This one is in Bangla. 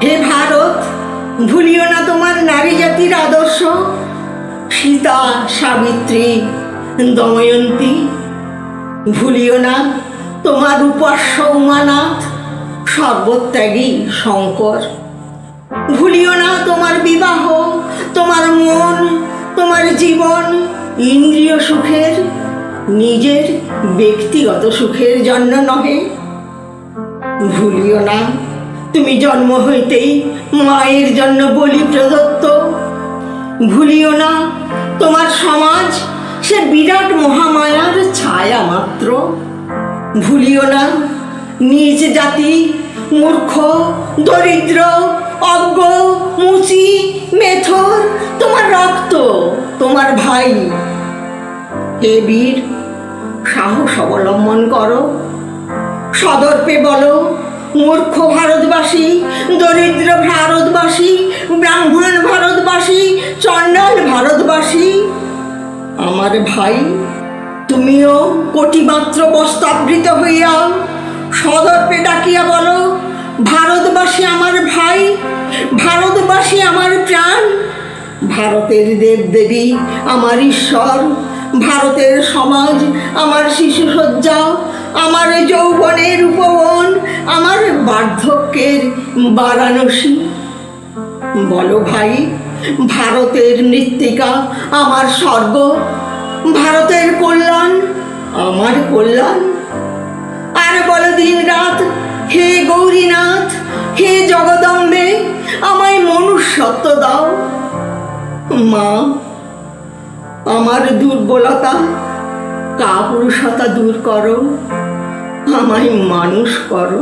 হে ভারত, ভুলিও না তোমার নারী জাতির আদর্শ। সীতা, সাবিত্রী, দময়ন্তী। ভুলিও না তোমার উপাস্য উমানাথ, সর্বত্যাগী শঙ্কর। ভুলিও না তোমার বিবাহ, তোমার মন, তোমার জীবন ইন্দ্রিয় সুখের, নিজের ব্যক্তিগত সুখের জন্য নহে। ভুলিও না তুমি জন্ম হইতেই মায়ের জন্য বলি প্রদত্ত। ভুলিও না তোমার সমাজ সে বিরাট মহামায়ার ছায়া মাত্র। ভুলিও না নিজ জাতি মূর্খ, দরিদ্র, অজ্ঞ, মুচি, মেথর তোমার রক্ত, তোমার ভাই। হে বীর, সাহস অবলম্বন করো, সদর্পে বলো, মূর্খ ভারতবাসী, দরিদ্র ভারতবাসী, ব্রাহ্মণ ভারতবাসী, চণ্ডাল ভারতবাসী, আমার ভাই, তুমিও কোটিমাত্র বস্ত্রাবৃত হইয়া সদর্পে ডাকিয়া বলো, ভারতবাসী আমার ভাই, ভারতবাসী আমার প্রাণ, ভারতের দেবদেবী আমার ঈশ্বর, ভারতের সমাজ আমার শিশুসজ্জা, আমার যৌবনের উপবন, আমার বার্ধক্যের বারাণসী। বলো ভাই, ভারতের মৃত্তিকা আমার স্বর্গ, ভারতের কল্যাণ আমার কল্যাণ। আর বলো দিন রাত, হে গৌরীনাথ, হে জগদম্বে, আমায় মনুষ্যত্ব দাও। মা, আমার দুর্বলতা, কাপুরুষতা দূর করো, আমায় মানুষ করো।